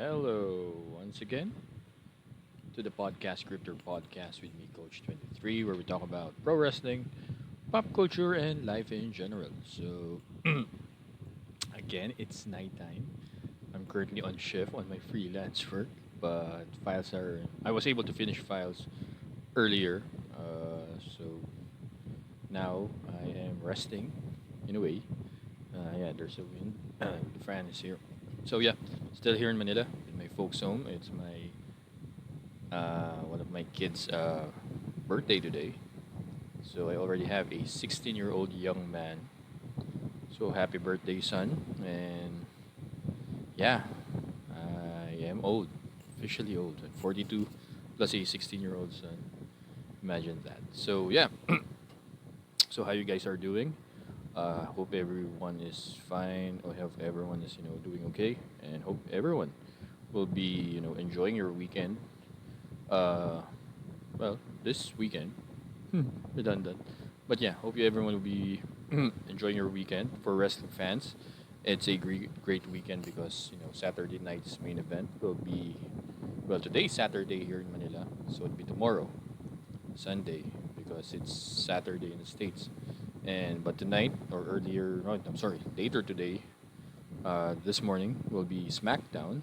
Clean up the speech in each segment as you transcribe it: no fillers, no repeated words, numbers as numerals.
Hello, once again to the podcast Crypto Podcast with me, Coach 23, where we talk about pro wrestling, pop culture, and life in general. So, again, it's nighttime. I'm currently on shift on my freelance work, but files are. I was able to finish files earlier, so now I am resting in a way. Yeah, there's a wind. The fan is here. So, yeah, still here in Manila in my folks' home. It's my one of my kids' birthday today. So I already have a 16-year-old young man. So happy birthday, son. And yeah, I am old, officially old. I'm 42 plus a 16-year-old son. Imagine that. So yeah, so how you guys are doing? Hope everyone is fine. Or hope everyone is doing okay, and hope everyone will be enjoying your weekend. Uh, well, this weekend. Redundant. But yeah, hope you everyone will be enjoying your weekend. For wrestling fans, it's a great weekend because Saturday night's main event will be today's Saturday here in Manila, so it'll be tomorrow, Sunday, because it's Saturday in the States. And but tonight or earlier, no, I'm sorry, later today, this morning will be SmackDown.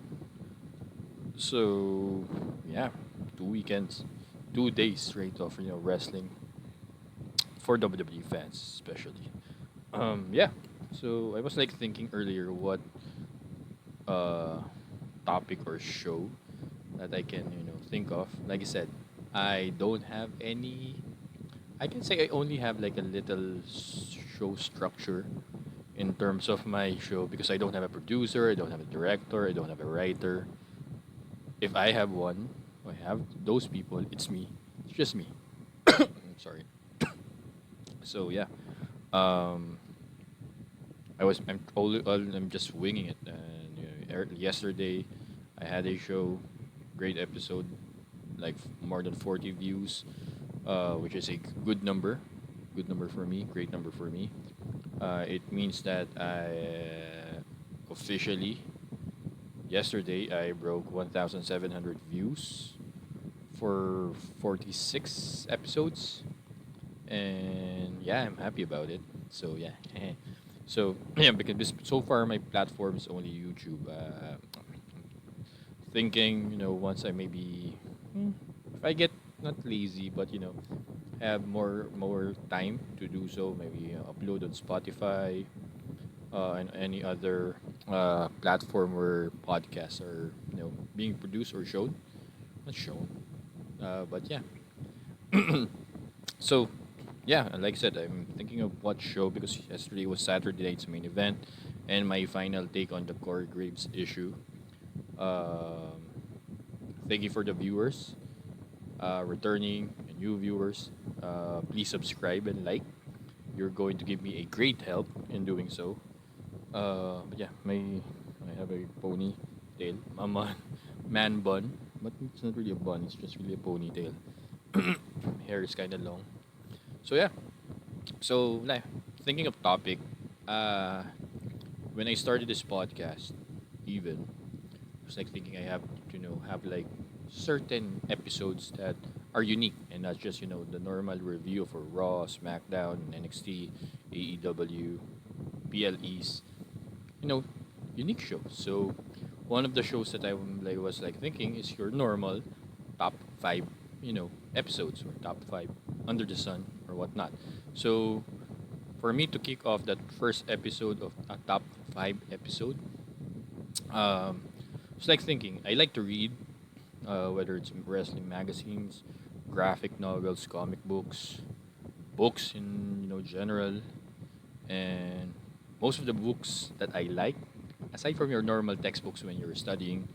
So yeah, 2 weekends, 2 days straight of wrestling for WWE fans especially. Yeah. So I was like thinking earlier what uh topic or show that I can think of. Like I said, I don't have any. I can say I only have like a little show structure in terms of my show because I don't have a producer, I don't have a director, I don't have a writer. If I have one, I have those people. It's me. It's just me. I'm sorry. So yeah. Um, I'm just winging it. And yesterday, I had a show, great episode, like more than 40 views, which is a good number for me, great number for me. It means that I officially yesterday I broke 1,700 views for 46 episodes, and yeah, I'm happy about it. So yeah. So yeah, because so far my platform is only YouTube. Thinking, once I maybe, if I get not lazy, but have more time to do so, maybe upload on Spotify and any other platform where podcasts are being produced or shown, not shown, but yeah. So yeah, like I said, I'm thinking of what show because yesterday was Saturday night's main event, and my final take on the Corey Graves issue. Um, Thank you for the viewers, returning and new viewers. Please subscribe and like. You're going to give me a great help in doing so. But yeah, I have a ponytail, man bun, but it's not really a bun. It's just really a ponytail. Hair is kind of long. So yeah. So like, thinking of topic, uh, when I started this podcast, even I was like thinking I have to have like certain episodes that are unique and not just the normal review for Raw, SmackDown, NXT, AEW, PLEs, you know, unique shows. So one of the shows that I was like thinking is your normal top five, episodes or top five under the sun or whatnot. So for me to kick off that first episode of a top five episode, it's like thinking I like to read, whether it's in wrestling magazines, graphic novels, comic books, books in general, and most of the books that I like, aside from your normal textbooks when you're studying,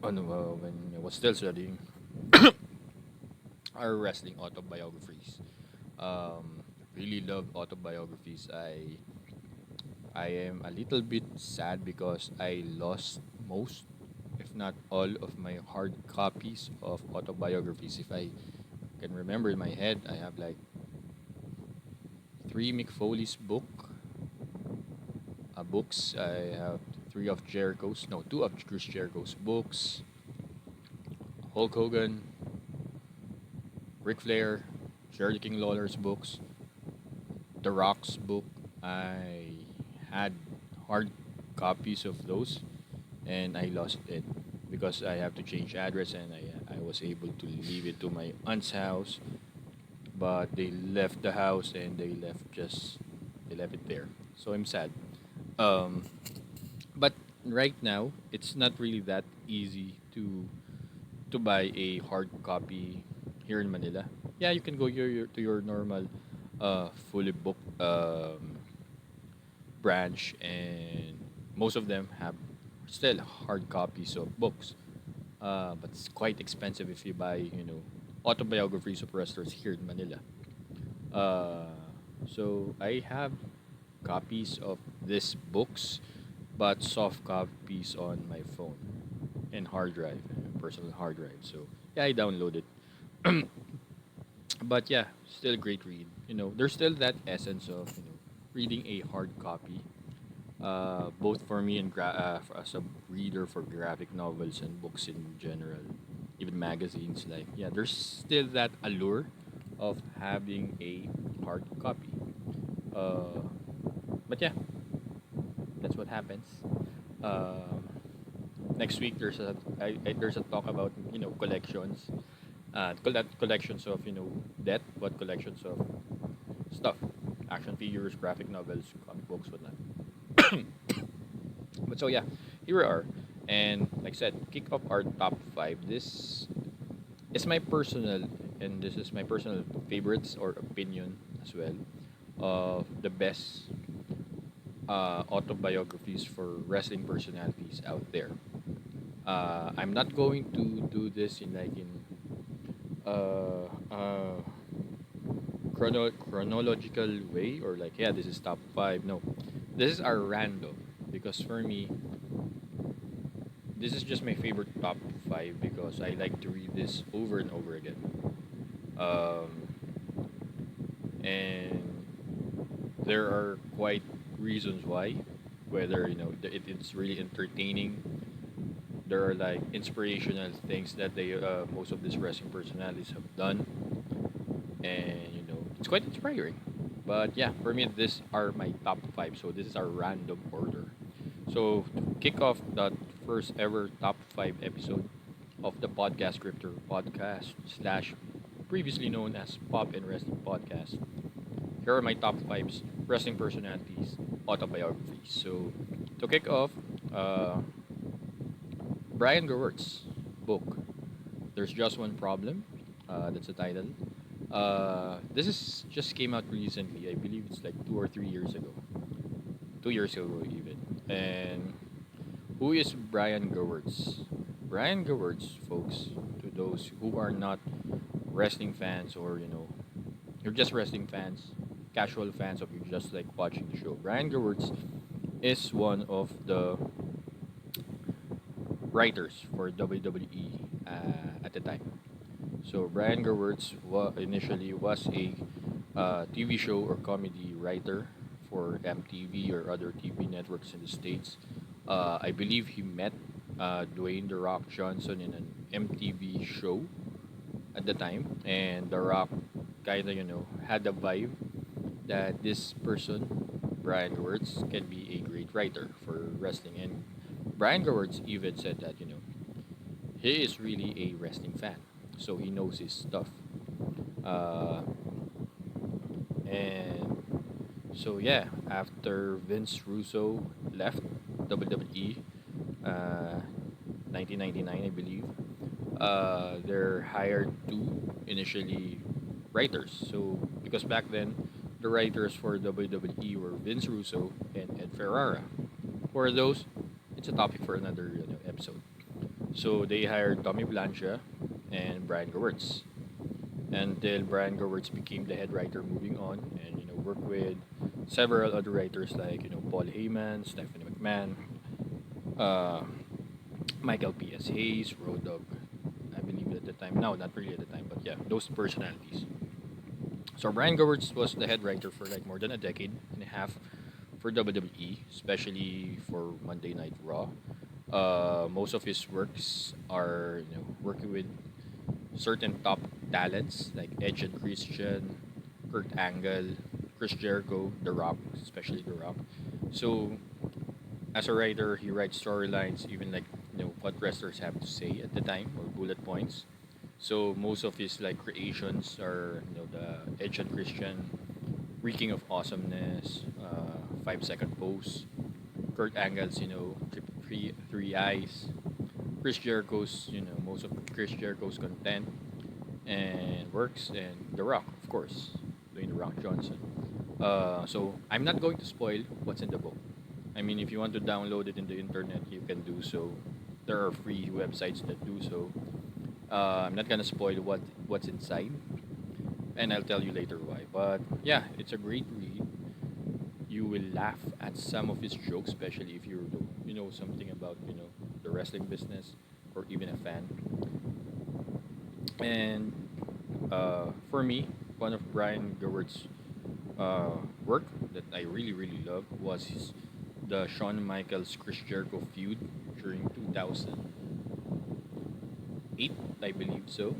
when I was still studying, are wrestling autobiographies. Really love autobiographies. I am a little bit sad because I lost most, if not all, of my hard copies of autobiographies. If I can remember in my head, I have like three Mick Foley's books. I have three of Jericho's, no, two of Chris Jericho's books, Hulk Hogan, Ric Flair, Jerry King Lawler's books, The Rock's book. I had hard copies of those, and I lost it because I have to change address, and I was able to leave it to my aunt's house, but they left the house and they left it there. So I'm sad. Um, but right now it's not really that easy to buy a hard copy here in Manila. Yeah, you can go to your normal fully booked branch, and most of them have still hard copies of books. But it's quite expensive if you buy, autobiographies of wrestlers here in Manila. Uh, so I have copies of these books, but soft copies on my phone and hard drive, personal hard drive. So yeah, I downloaded. But yeah, still a great read. There's still that essence of reading a hard copy, both for me and as a reader for graphic novels and books in general, even magazines. Like, yeah, there's still that allure of having a hard copy. Uh, but yeah, that's what happens. Um Next week there's a talk about collections, collections of debt, but collections of stuff, action figures, graphic novels, comic books, whatnot. But so yeah, here we are. And like I said, kick off our top five. This is my personal favorites or opinion as well of the best autobiographies for wrestling personalities out there. I'm not going to do this in uh, uh, chronological way, or like, yeah, this is top five. No, this is our random, because for me this is just my favorite top five because I like to read this over and over again. Um, and there are quite reasons why. Whether it's really entertaining. There are like inspirational things that they most of these wrestling personalities have done, and it's quite inspiring. But yeah, for me, these are my top five. So this is our random order. So to kick off that first ever top five episode of the podcast scripter podcast slash previously known as Pop and Wrestling Podcast. Here are my top fives wrestling personalities autobiographies. So to kick off, uh, Brian Gewert's book. There's just one problem. That's the title. This is just came out recently. I believe it's like 2 or 3 years ago. 2 years ago even. And who is Brian Gewertz? Brian Gewertz, folks, to those who are not wrestling fans, or you're just wrestling fans, casual fans of you just like watching the show. Brian Gewertz is one of the writers for WWE at the time. So Brian Gewertz initially was a TV show or comedy writer for MTV or other TV networks in the States. I believe he met Dwayne The Rock Johnson in an MTV show at the time, and The Rock kind of had the vibe that this person, Brian Gewertz, can be a great writer for wrestling. And Brian Gewertz even said that he is really a wrestling fan, so he knows his stuff. Uh, and so yeah, after Vince Russo left WWE, uh, 1999, I believe, they're hired two initially writers. So because back then the writers for WWE were Vince Russo and Ed Ferrara. For those, it's a topic for another episode. So they hired Tommy Blancha and Brian Gewertz until Brian Gewertz became the head writer, moving on and worked with several other writers like Paul Heyman, Stephanie McMahon, uh, Michael P.S. Hayes, Road Dogg, I believe at the time. No, not really at the time, but yeah, those personalities. So Brian Gewertz was the head writer for like more than a decade and a half for WWE, especially for Monday Night Raw. Most of his works are working with certain top talents like Edge and Christian, Kurt Angle, Chris Jericho, The Rock, especially The Rock. So as a writer, he writes storylines, even like what wrestlers have to say at the time or bullet points. So most of his like creations are the Edge and Christian, reeking of awesomeness, 5 second pose. Kurt Angle's three eyes. Chris Jericho's most of Chris Jericho's content and works, and The Rock, of course, Dwayne The Rock Johnson. So I'm not going to spoil what's in the book. I mean, if you want to download it in the internet, you can do so. There are free websites that do so. I'm not gonna spoil what's inside, and I'll tell you later why. But yeah, it's a great read. You will laugh at some of his jokes, especially if you know something about the wrestling business or even a fan. And for me, one of Brian Gewert's work that I really love was the Shawn Michaels Chris Jericho feud during 2008, I believe so.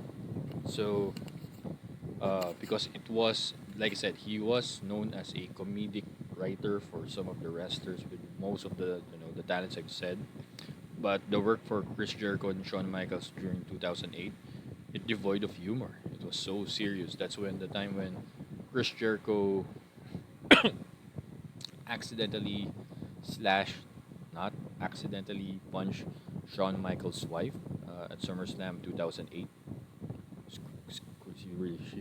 So because it was, like I said, he was known as a comedic writer for some of the wrestlers with most of the talents I've said. But the work for Chris Jericho and Shawn Michaels during 2008, it devoid of humor. It was so serious. That's when the time when Chris Jericho accidentally slash not accidentally punched Shawn Michaels' wife at SummerSlam 2008.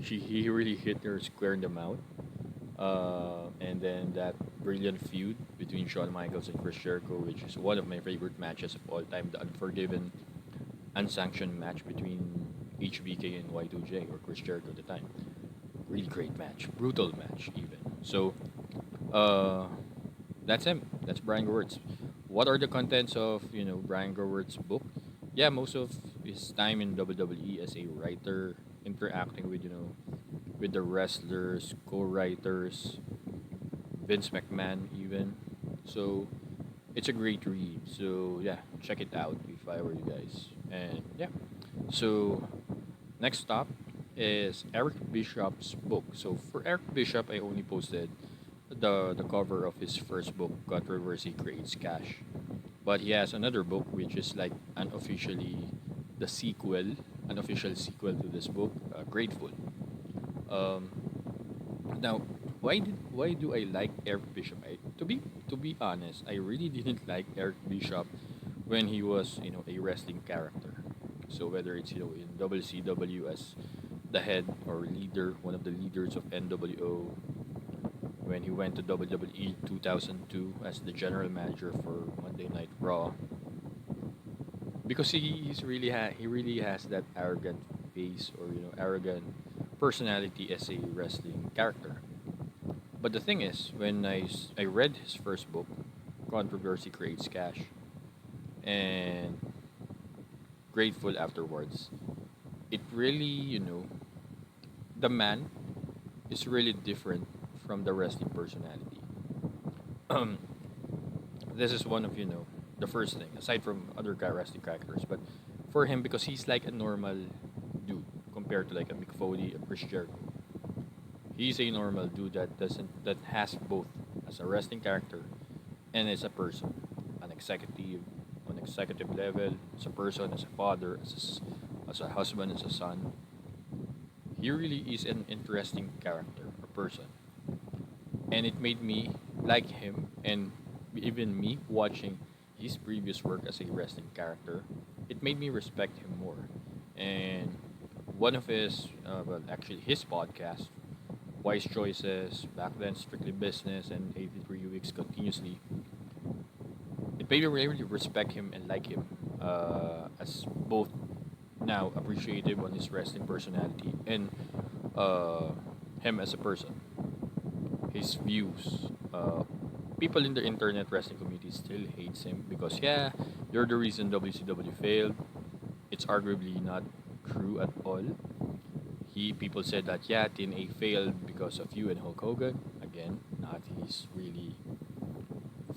He really hit her square in the mouth. And then that brilliant feud between Shawn Michaels and Chris Jericho, which is one of my favorite matches of all time, the Unforgiven unsanctioned match between HBK and Y2J, or Chris Jericho at the time. Really great match, brutal match even. So uh, that's him. That's Brian Gewirtz. What are the contents of Brian Gewert's book? Yeah, most of his time in WWE as a writer, interacting with with the wrestlers, co-writers, Vince McMahon even. So it's a great read. So yeah, check it out if I were you guys. And yeah, so next stop is Eric Bishop's book. So for Eric Bishop, I only posted the cover of his first book, Controversy Creates Cash. But he has another book which is like unofficially the sequel, unofficial sequel to this book, Grateful. Um, Now, why do I like Eric Bishop? To be honest, I really didn't like Eric Bishop when he was a wrestling character. So whether it's in WCW as the head or leader, one of the leaders of NWO, when he went to WWE 2002 as the general manager for Monday Night Raw, because he really has that arrogant face, or arrogant personality as a wrestling character. But the thing is, when I read his first book, Controversy Creates Cash, and Grateful afterwards, it really, the man is really different from the wrestling personality. Um, this is one of, the first thing, aside from other wrestling characters, but for him, because he's like a normal dude compared to like a Mick Foley, a Chris Jericho. He's a normal dude that has both as a wrestling character and as a person, an executive, on executive level, as a person, as a father, as a husband, as a son. He really is an interesting character, a person, and it made me like him, and even me watching his previous work as a wrestling character, it made me respect him more. And one of his, well, actually his podcast, Wise Choices, back then Strictly Business, and 83 Weeks Continuously, it made me really respect him and like him, as both now appreciative on his wrestling personality and uh, him as a person, his views. People in the internet wrestling community still hates him because yeah, you're the reason WCW failed. It's arguably not true at all. People said that yeah, TNA failed because of you and Hulk Hogan. Again, not his really.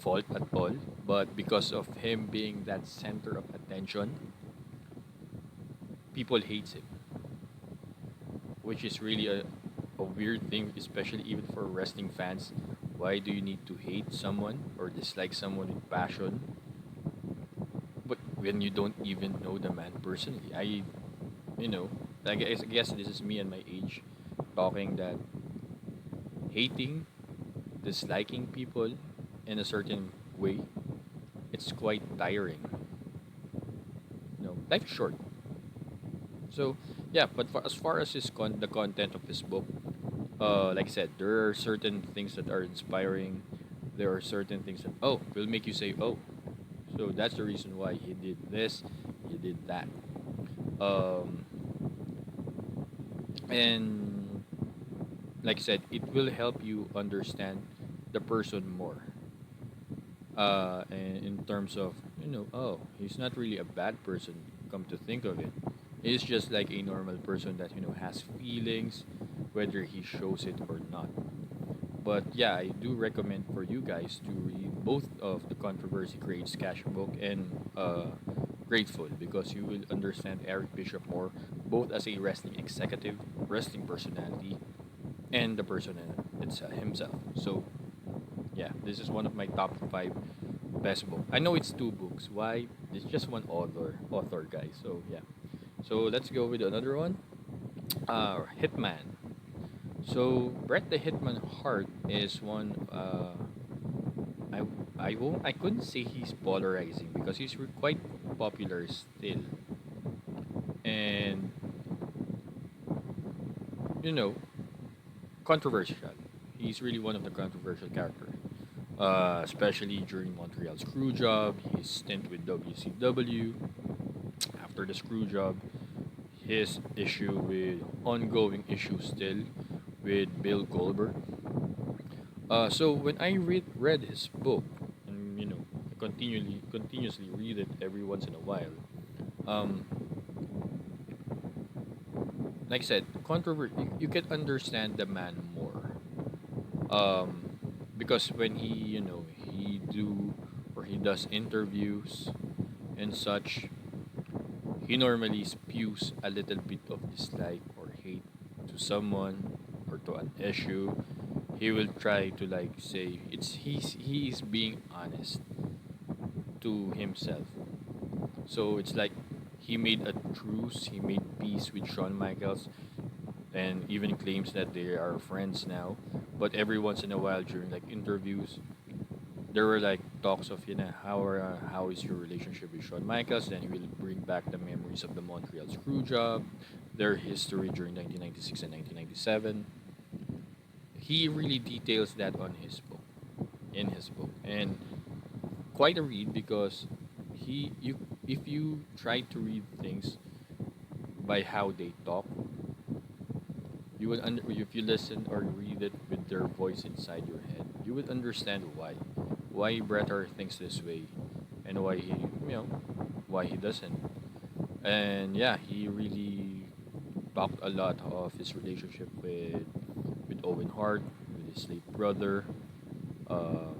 fault at all, but because of him being that center of attention, people hates him, which is really a weird thing, especially even for wrestling fans. Why do you need to hate someone or dislike someone with passion, but when you don't even know the man personally? You know, I guess this is me and my age talking that hating, disliking people in a certain way, it's quite tiring. Life is short. So yeah, but as far as the content of his book, like I said, there are certain things that are inspiring. There are certain things that will make you say so that's the reason why he did this, he did that. Um, and like I said, it will help you understand the person more. And in terms of he's not really a bad person. Come to think of it, he's just like a normal person that has feelings, whether he shows it or not. But yeah, I do recommend for you guys to read both of the Controversy Creates Cash book and Grateful, because you will understand Eric Bishop more, both as a wrestling executive, wrestling personality, and the person himself. So yeah, this is one of my top five best book. I know it's two books. Why? It's just one author guys. So yeah. So let's go with another one. Hitman. So Bret the Hitman Hart is one. I I couldn't say he's polarizing because he's quite popular still, and you know controversial. He's really one of the controversial characters, especially during Montreal's screw job, his stint with WCW. After the screw job, his issue with ongoing issue still with Bill Goldberg. So when I read his book, and I continuously read it every once in a while. Um, like I said, controversy. You can understand the man more. Because when he does interviews and such, he normally spews a little bit of dislike or hate to someone or to an issue. He will try to like say he's being honest to himself. So it's like he made a truce, he made peace with Shawn Michaels, and even claims that they are friends now. But every once in a while during like interviews, there were like talks of how is your relationship with Shawn Michaels. Then he will bring back the memories of the Montreal screw job, their history during 1996 and 1997. He really details that on his book, in his book, and quite a read because he you if you try to read things by how they talk, if you listen or read it with their voice inside your head, you would understand why Bret Hart thinks this way, and why he doesn't. And yeah, he really talked a lot of his relationship with Owen Hart, with his late brother, uh,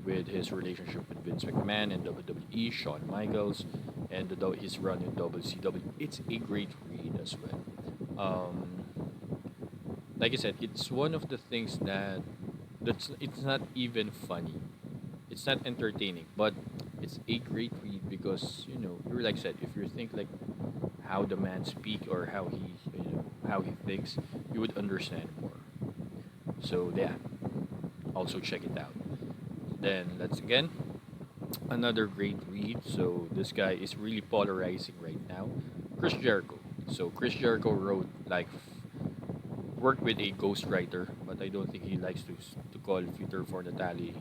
with his relationship with Vince McMahon and WWE, Shawn Michaels, and his run in WCW. It's a great read as well. Um, like I said, it's one of the things it's not even funny. It's not entertaining, but it's a great read because you're like I said, if you think like how the man speak or how he thinks, you would understand more. So yeah, also check it out. Then let's again another great read. So this guy is really polarizing right now. Chris Jericho. So Chris Jericho wrote like worked with a ghostwriter, but I don't think he likes to call Peter for Natalie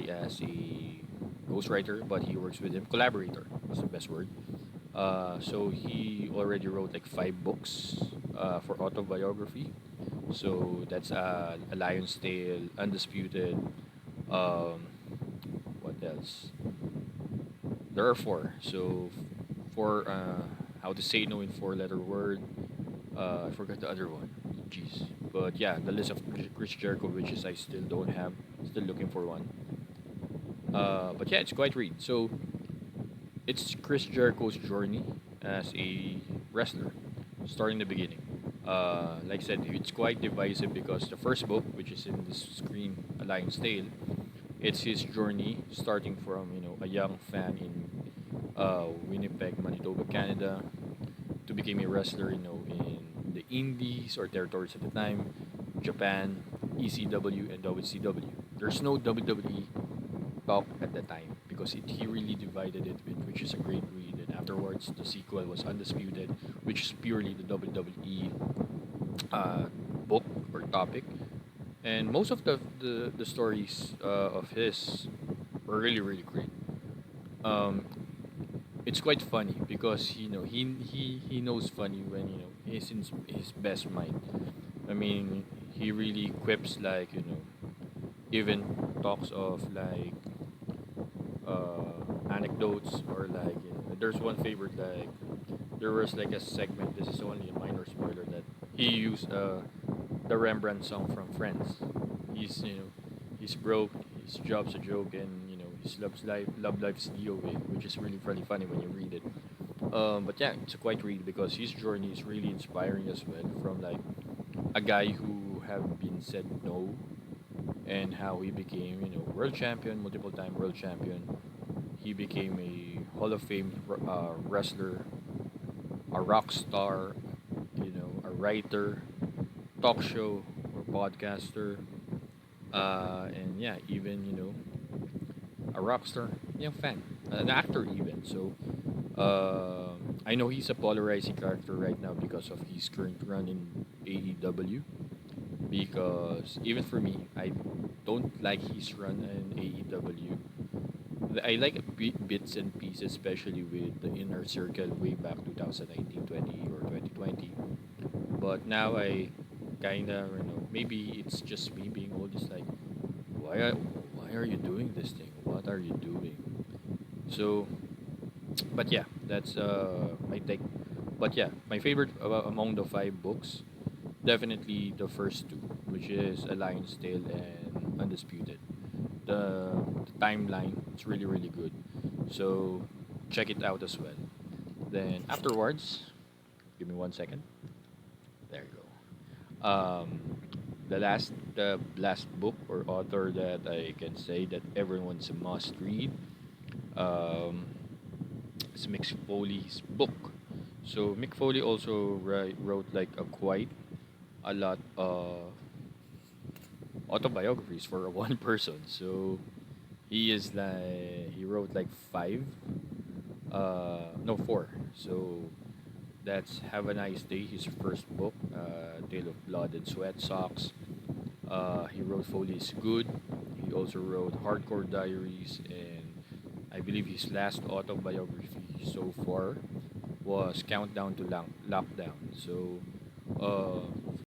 as a ghostwriter, but he works with him. Collaborator was the best word. So he already wrote like 5 books for autobiography. So that's A Lion's Tale, Undisputed. Um, what else? There are four. So for How to Say No in Four-Letter Word. I forgot the other one. Jeez. But yeah, the list of Chris Jericho, which is I still don't have. Still looking for one. But yeah, it's quite read. So it's Chris Jericho's journey as a wrestler, starting the beginning. Like I said, it's quite divisive because the first book, which is in this screen, A Lion's Tale, it's his journey starting from a young fan in Winnipeg, Manitoba, Canada, to become a wrestler, in the Indies or territories at the time, Japan, ECW, and WCW. There's no WWE talk at the time because he really divided it, which is a great read. And afterwards, the sequel was Undisputed, which is purely the WWE uh, book or topic. And most of the stories of his were really, really great. Um, it's quite funny because he knows funny when he's in his best mind. I mean, he really quips like even talks of like anecdotes or like there's one favorite like there was like a segment. This is only a minor spoiler that he used the Rembrandt song from Friends. He's broke, his job's a joke, and his love life's DOA, which is really really funny when you read it. But yeah, it's a quite read because his journey is really inspiring as well. From like a guy who have been said no, and how he became world champion, multiple time world champion. He became a Hall of Fame wrestler, a rock star, a writer, talk show or podcaster, and yeah, even a rock star, fan, an actor even. So I know he's a polarizing character right now because of his current run in AEW. Because even for me, I don't like his run in AEW. I like bits and pieces, especially with the inner circle way back 2019, 20, or 2020. But now I kinda, maybe it's just me being old. It's like, why are you doing this thing? What are you doing? So, but yeah, that's my take. But yeah, my favorite among the five books, definitely the first two, which is A Lion's Tale and Undisputed. The timeline, it's really really good. So check it out as well. Then afterwards, give me 1 second. There you go. The last book or author that I can say that everyone's a must read. Um, is Mick Foley's book. So Mick Foley also wrote like a quite a lot of autobiographies for one person. So he wrote like five, no, four. So that's Have a Nice Day, his first book, Tale of Blood and Sweat Socks. He wrote Foley's Good. He also wrote Hardcore Diaries, and I believe his last autobiography so far was Countdown to Lockdown. So, uh,